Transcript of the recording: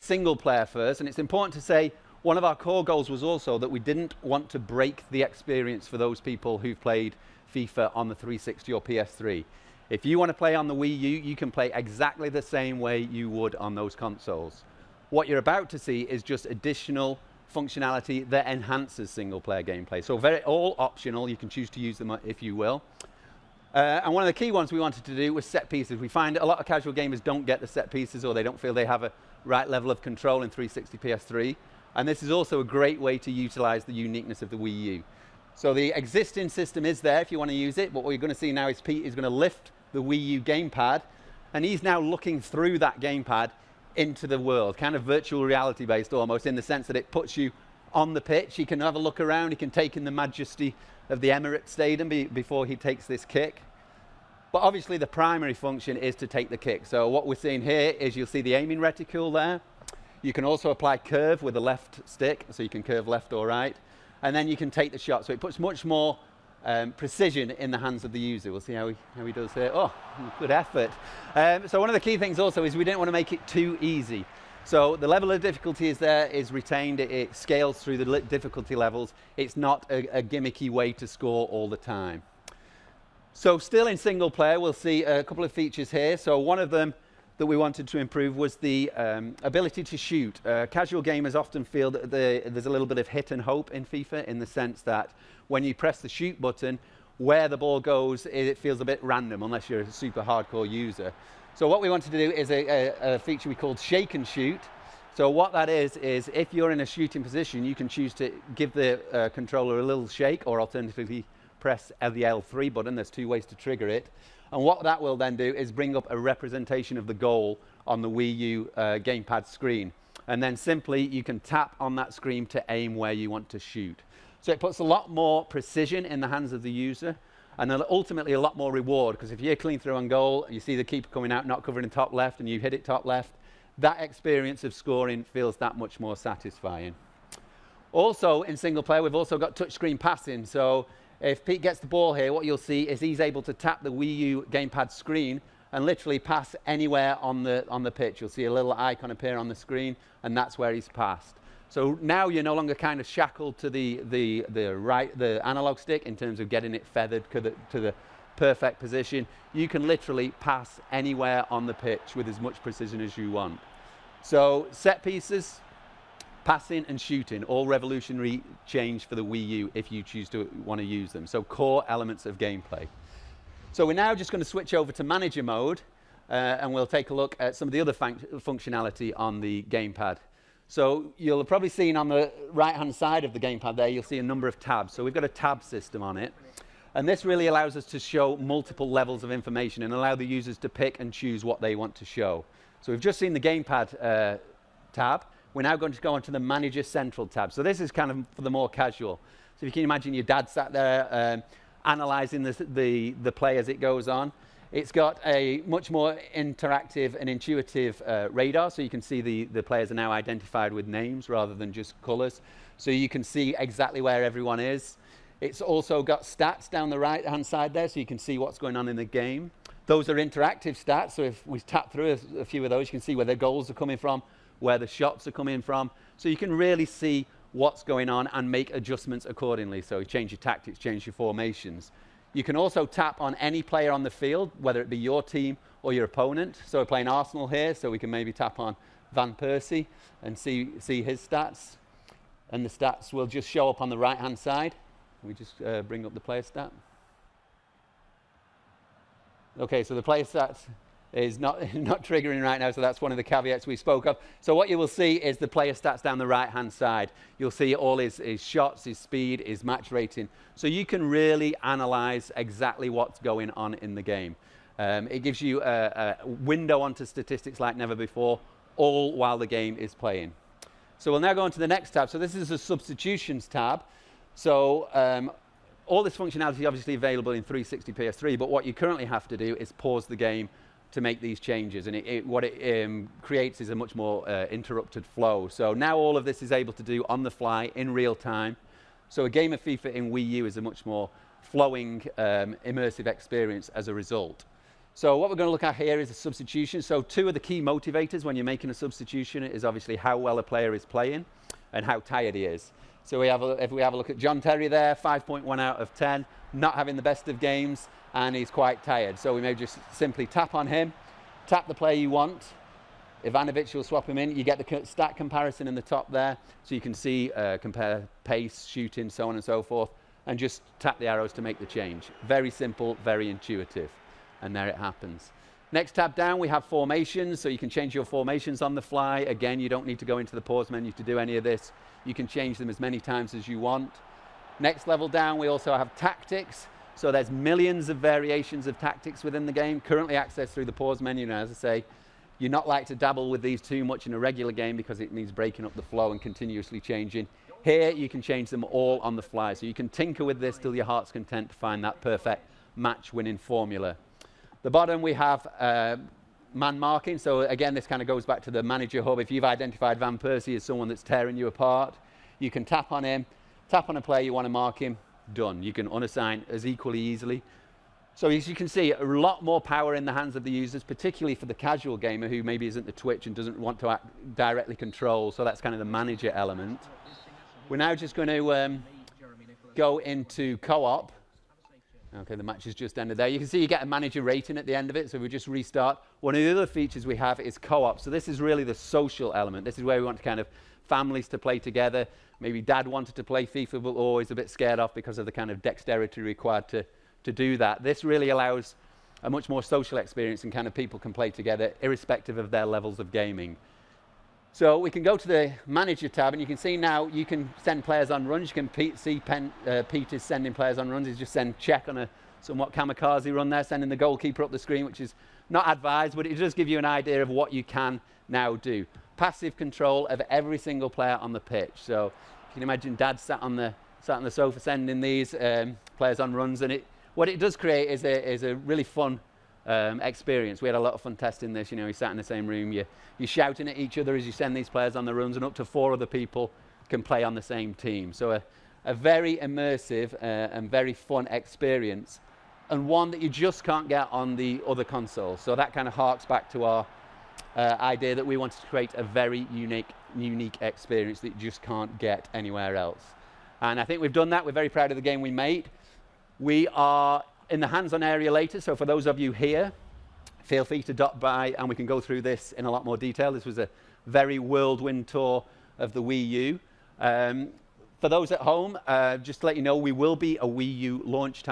single player first, and it's important to say one of our core goals was also that we didn't want to break the experience for those people who've played FIFA on the 360 or PS3. If you want to play on the Wii U, you can play exactly the same way you would on those consoles. What you're about to see is just additional functionality that enhances single-player gameplay. So all optional, you can choose to use them if you will. And one of the key ones we wanted to do was set pieces. We find a lot of casual gamers don't get the set pieces, or they don't feel they have a right level of control in 360 PS3. And this is also a great way to utilize the uniqueness of the Wii U. So the existing system is there if you want to use it, but what you're going to see now is Pete is going to lift the Wii U gamepad, and he's now looking through that gamepad into the world, kind of virtual reality based almost, in the sense that it puts you on the pitch. He can have a look around, he can take in the majesty of the Emirates Stadium before he takes this kick. But obviously the primary function is to take the kick. So what we're seeing here is you'll see the aiming reticule there. You can also apply curve with the left stick, so you can curve left or right. And then you can take the shot. So it puts much more precision in the hands of the user. We'll see how he does here. Oh, good effort. So one of the key things also is we didn't want to make it too easy. So the level of difficulty is retained. It scales through the difficulty levels. It's not a gimmicky way to score all the time. So still in single player, we'll see a couple of features here. So one of them that we wanted to improve was the ability to shoot. Casual gamers often feel that there's a little bit of hit and hope in FIFA, in the sense that when you press the shoot button, where the ball goes, it feels a bit random unless you're a super hardcore user. So what we wanted to do is a feature we called shake and shoot. So what that is if you're in a shooting position, you can choose to give the controller a little shake, or alternatively press the L3 button. There's two ways to trigger it. And what that will then do is bring up a representation of the goal on the Wii U gamepad screen. And then simply you can tap on that screen to aim where you want to shoot. So it puts a lot more precision in the hands of the user, and then ultimately a lot more reward, because if you're clean through on goal, you see the keeper coming out, not covering top left, and you hit it top left, that experience of scoring feels that much more satisfying. Also in single player, we've also got touchscreen passing. So if Pete gets the ball here, what you'll see is he's able to tap the Wii U gamepad screen and literally pass anywhere on the pitch. You'll see a little icon appear on the screen, and that's where he's passed. So now you're no longer kind of shackled to the analog stick in terms of getting it feathered to the perfect position. You can literally pass anywhere on the pitch with as much precision as you want. So set pieces, passing and shooting, all revolutionary change for the Wii U if you choose to want to use them. So core elements of gameplay. So we're now just going to switch over to manager mode, and we'll take a look at some of the other functionality on the gamepad. So you'll have probably seen on the right-hand side of the gamepad there, you'll see a number of tabs. So we've got a tab system on it. And this really allows us to show multiple levels of information and allow the users to pick and choose what they want to show. So we've just seen the gamepad tab. We're now going to go on to the Manager Central tab. So this is kind of for the more casual. So if you can imagine your dad sat there analyzing the play as it goes on. It's got a much more interactive and intuitive radar, so you can see the players are now identified with names rather than just colors. So you can see exactly where everyone is. It's also got stats down the right-hand side there, so you can see what's going on in the game. Those are interactive stats, so if we tap through a few of those, you can see where the goals are coming from, where the shots are coming from. So you can really see what's going on and make adjustments accordingly. So change your tactics, change your formations. You can also tap on any player on the field, whether it be your team or your opponent. So we're playing Arsenal here, so we can maybe tap on Van Persie and see his stats. And the stats will just show up on the right-hand side. We just bring up the player stat. Okay, so the player stats is not triggering right now, so that's one of the caveats we spoke of. So what you will see is the player stats down the right-hand side. You'll see all his shots, his speed, his match rating. So you can really analyze exactly what's going on in the game. It gives you a window onto statistics like never before, all while the game is playing. So we'll now go on to the next tab. So this is the Substitutions tab. So all this functionality is obviously available in 360 PS3, but what you currently have to do is pause the game to make these changes, and what it creates is a much more interrupted flow. So now all of this is able to do on the fly, in real time. So a game of FIFA in Wii U is a much more flowing, immersive experience as a result. So what we're going to look at here is a substitution. So two of the key motivators when you're making a substitution is obviously how well a player is playing and how tired he is. So if we have a look at John Terry there, 5.1 out of 10, not having the best of games, and he's quite tired. So we may just simply tap on him, tap the player you want. Ivanovic will swap him in. You get the stat comparison in the top there, so you can see, compare pace, shooting, so on and so forth, and just tap the arrows to make the change. Very simple, very intuitive, and there it happens. Next tab down, we have formations, so you can change your formations on the fly. Again, you don't need to go into the pause menu to do any of this. You can change them as many times as you want. Next level down, we also have tactics. So there's millions of variations of tactics within the game, currently accessed through the pause menu. Now, as I say, you're not like to dabble with these too much in a regular game because it means breaking up the flow and continuously changing. Here, you can change them all on the fly. So you can tinker with this till your heart's content to find that perfect match-winning formula. The bottom, we have man marking. So again, this kind of goes back to the manager hub. If you've identified Van Persie as someone that's tearing you apart, you can tap on him, tap on a player you want to mark him, done. You can unassign as equally easily. So as you can see, a lot more power in the hands of the users, particularly for the casual gamer who maybe isn't the Twitch and doesn't want to directly control. So that's kind of the manager element. We're now just going to go into co-op. Okay, the match has just ended there. You can see you get a manager rating at the end of it, so we just restart. One of the other features we have is co-op. So this is really the social element. This is where we want to kind of families to play together. Maybe dad wanted to play FIFA, but always a bit scared off because of the kind of dexterity required to do that. This really allows a much more social experience and kind of people can play together irrespective of their levels of gaming. So we can go to the manager tab and you can see now you can send players on runs. You can see Peter's sending players on runs. He's just sent check on a somewhat kamikaze run there, sending the goalkeeper up the screen, which is not advised, but it does give you an idea of what you can now do. Passive control of every single player on the pitch. So you can imagine dad sat on the sofa sending these players on runs, and what it does create is a really fun experience. We had a lot of fun testing this. You know, you sat in the same room, you're shouting at each other as you send these players on the runs, and up to 4 other people can play on the same team. So a very immersive and very fun experience, and one that you just can't get on the other consoles. So that kind of harks back to our idea that we wanted to create a very unique experience that you just can't get anywhere else. And I think we've done that. We're very proud of the game we made. We are in the hands-on area later, so for those of you here, feel free to drop by and we can go through this in a lot more detail. This was a very whirlwind tour of the WiiU. For those at home, just to let you know, we will be a WiiU launch time.